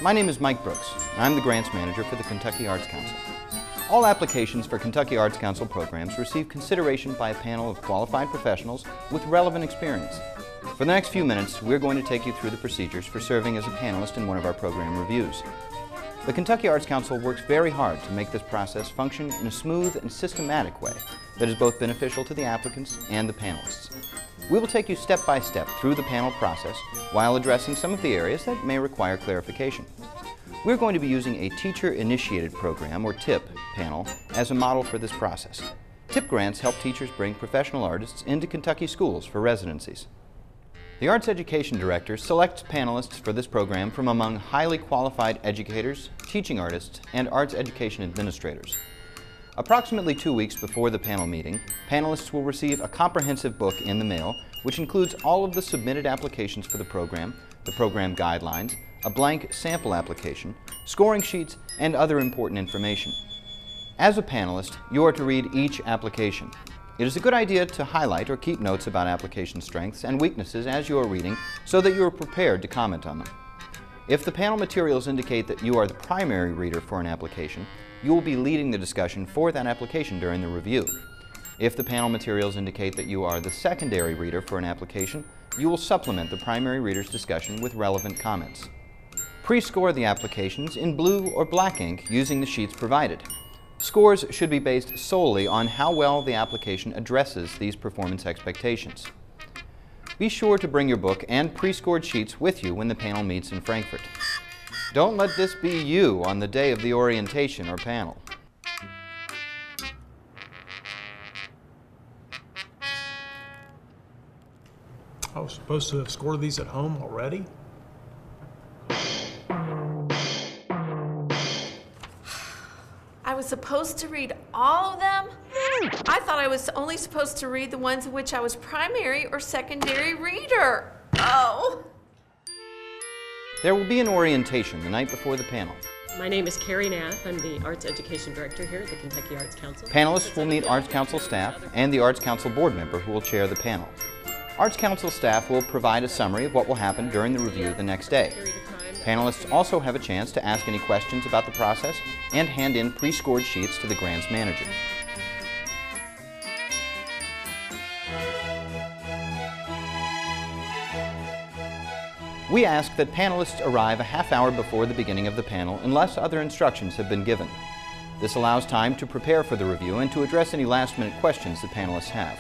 My name is Mike Brooks. I'm the Grants Manager for the Kentucky Arts Council. All applications for Kentucky Arts Council programs receive consideration by a panel of qualified professionals with relevant experience. For the next few minutes, we're going to take you through the procedures for serving as a panelist in one of our program reviews. The Kentucky Arts Council works very hard to make this process function in a smooth and systematic way that is both beneficial to the applicants and the panelists. We will take you step by step through the panel process while addressing some of the areas that may require clarification. We're going to be using a teacher-initiated program, or TIP, panel as a model for this process. TIP grants help teachers bring professional artists into Kentucky schools for residencies. The Arts Education Director selects panelists for this program from among highly qualified educators, teaching artists, and arts education administrators. Approximately 2 weeks before the panel meeting, panelists will receive a comprehensive book in the mail, which includes all of the submitted applications for the program guidelines, a blank sample application, scoring sheets, and other important information. As a panelist, you are to read each application. It is a good idea to highlight or keep notes about application strengths and weaknesses as you are reading so that you are prepared to comment on them. If the panel materials indicate that you are the primary reader for an application, you will be leading the discussion for that application during the review. If the panel materials indicate that you are the secondary reader for an application, you will supplement the primary reader's discussion with relevant comments. Pre-score the applications in blue or black ink using the sheets provided. Scores should be based solely on how well the application addresses these performance expectations. Be sure to bring your book and pre-scored sheets with you when the panel meets in Frankfort. Don't let this be you on the day of the orientation or panel. I was supposed to have scored these at home already? I was supposed to read all of them? I thought I was only supposed to read the ones in which I was primary or secondary reader. Oh! There will be an orientation the night before the panel. My name is Carrie Nath. I'm the Arts Education Director here at the Kentucky Arts Council. Panelists will meet Arts Council staff and the Arts Council board member who will chair the panel. Arts Council staff will provide a summary of what will happen during the review the next day. Panelists also have a chance to ask any questions about the process and hand in pre-scored sheets to the grants manager. We ask that panelists arrive a half hour before the beginning of the panel unless other instructions have been given. This allows time to prepare for the review and to address any last-minute questions the panelists have.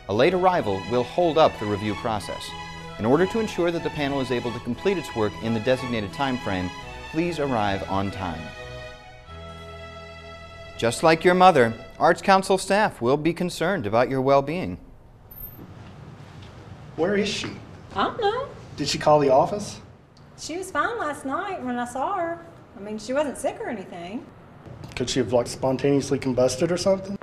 A late arrival will hold up the review process. In order to ensure that the panel is able to complete its work in the designated time frame, please arrive on time. Just like your mother, Arts Council staff will be concerned about your well-being. Where is she? I don't know. Did she call the office? She was fine last night when I saw her. I mean, she wasn't sick or anything. Could she have like spontaneously combusted or something?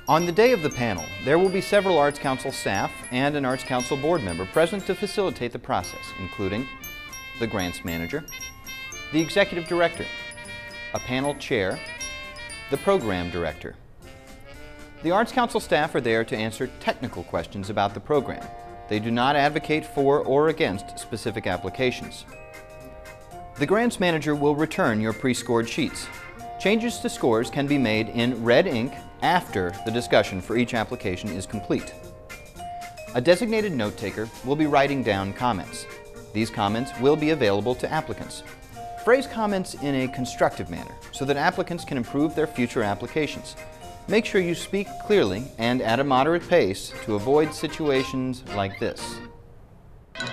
On the day of the panel, there will be several Arts Council staff and an Arts Council board member present to facilitate the process, including the grants manager, the executive director, a panel chair, the program director. The Arts Council staff are there to answer technical questions about the program. They do not advocate for or against specific applications. The grants manager will return your pre-scored sheets. Changes to scores can be made in red ink after the discussion for each application is complete. A designated note taker will be writing down comments. These comments will be available to applicants. Phrase comments in a constructive manner so that applicants can improve their future applications. Make sure you speak clearly and at a moderate pace to avoid situations like this.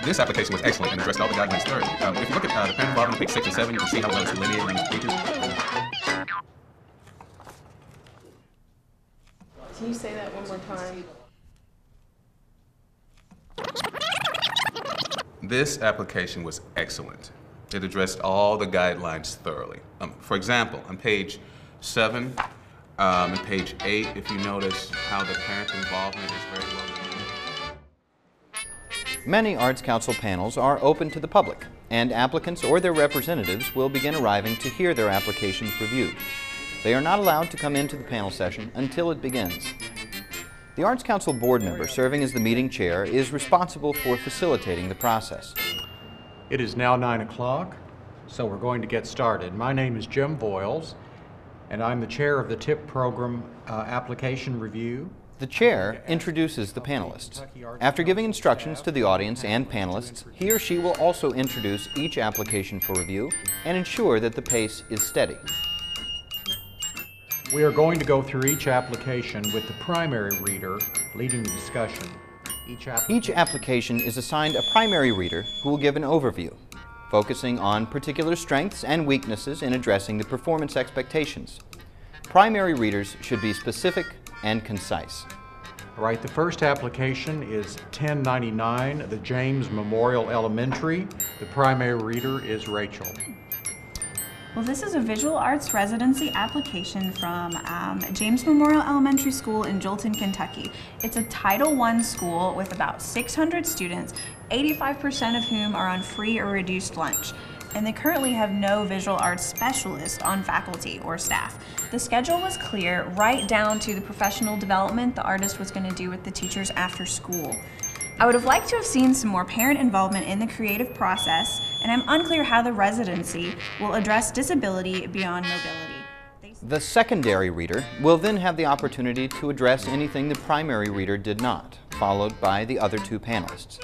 This application was excellent and addressed all the guidelines thoroughly. If you look at the panel bottom, page 6 and 7, you can see how well it's delineated in these pages. Can you say that one more time? This application was excellent. It addressed all the guidelines thoroughly. For example, on page 7 and page 8, if you notice how the parent involvement is very well delineated. Many Arts Council panels are open to the public, and applicants or their representatives will begin arriving to hear their applications reviewed. They are not allowed to come into the panel session until it begins. The Arts Council board member serving as the meeting chair is responsible for facilitating the process. It is now 9 o'clock, so we're going to get started. My name is Jim Boyles, and I'm the chair of the TIP program application review. The chair introduces the panelists. After giving instructions to the audience and panelists, he or she will also introduce each application for review and ensure that the pace is steady. We are going to go through each application with the primary reader leading the discussion. Each application is assigned a primary reader who will give an overview, focusing on particular strengths and weaknesses in addressing the performance expectations. Primary readers should be specific and concise. All right, the first application is 1099, the James Memorial Elementary. The primary reader is Rachel. Well, this is a visual arts residency application from James Memorial Elementary School in Jolton, Kentucky. It's a Title I school with about 600 students, 85% of whom are on free or reduced lunch. And they currently have no visual arts specialist on faculty or staff. The schedule was clear right down to the professional development the artist was going to do with the teachers after school. I would have liked to have seen some more parent involvement in the creative process, and I'm unclear how the residency will address disability beyond mobility. The secondary reader will then have the opportunity to address anything the primary reader did not, followed by the other two panelists.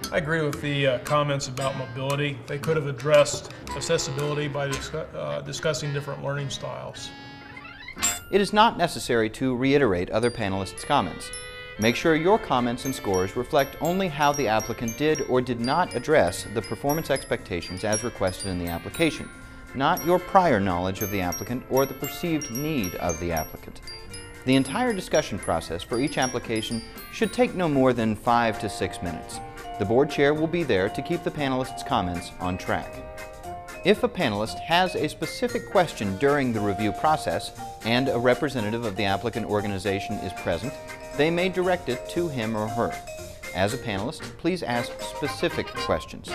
I agree with the comments about mobility. They could have addressed accessibility by discussing different learning styles. It is not necessary to reiterate other panelists' comments. Make sure your comments and scores reflect only how the applicant did or did not address the performance expectations as requested in the application, not your prior knowledge of the applicant or the perceived need of the applicant. The entire discussion process for each application should take no more than 5 to 6 minutes. The board chair will be there to keep the panelists' comments on track. If a panelist has a specific question during the review process and a representative of the applicant organization is present, they may direct it to him or her. As a panelist, please ask specific questions.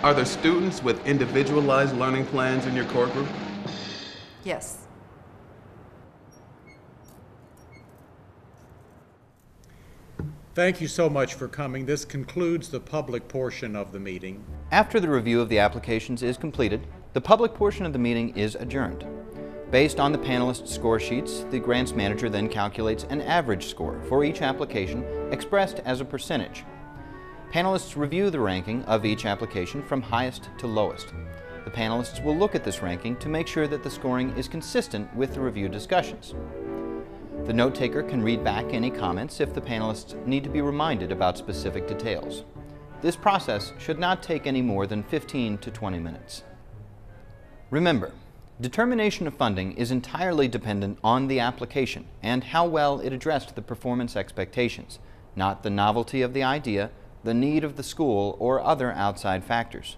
Are there students with individualized learning plans in your core group? Yes. Thank you so much for coming. This concludes the public portion of the meeting. After the review of the applications is completed, the public portion of the meeting is adjourned. Based on the panelists' score sheets, the grants manager then calculates an average score for each application expressed as a percentage. Panelists review the ranking of each application from highest to lowest. The panelists will look at this ranking to make sure that the scoring is consistent with the review discussions. The note taker can read back any comments if the panelists need to be reminded about specific details. This process should not take any more than 15 to 20 minutes. Remember, determination of funding is entirely dependent on the application and how well it addressed the performance expectations, not the novelty of the idea, the need of the school, or other outside factors.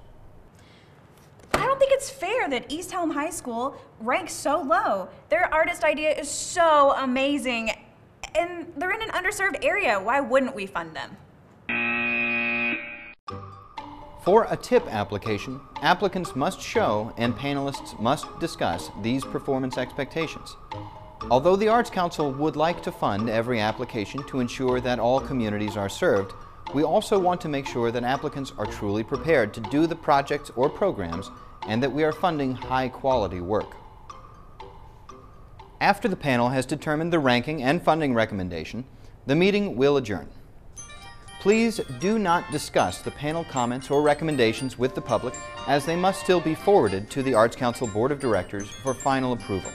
I don't think it's fair that East Helm High School ranks so low. Their artist idea is so amazing, and they're in an underserved area. Why wouldn't we fund them? For a TIP application, applicants must show and panelists must discuss these performance expectations. Although the Arts Council would like to fund every application to ensure that all communities are served, we also want to make sure that applicants are truly prepared to do the projects or programs and that we are funding high-quality work. After the panel has determined the ranking and funding recommendation, the meeting will adjourn. Please do not discuss the panel comments or recommendations with the public, as they must still be forwarded to the Arts Council Board of Directors for final approval.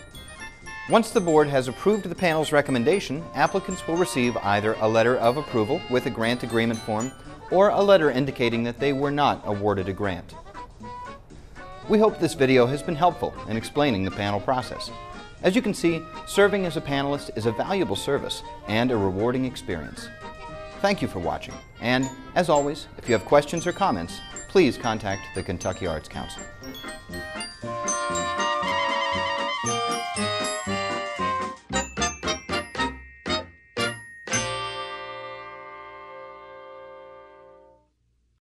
Once the board has approved the panel's recommendation, applicants will receive either a letter of approval with a grant agreement form or a letter indicating that they were not awarded a grant. We hope this video has been helpful in explaining the panel process. As you can see, serving as a panelist is a valuable service and a rewarding experience. Thank you for watching, and as always, if you have questions or comments, please contact the Kentucky Arts Council.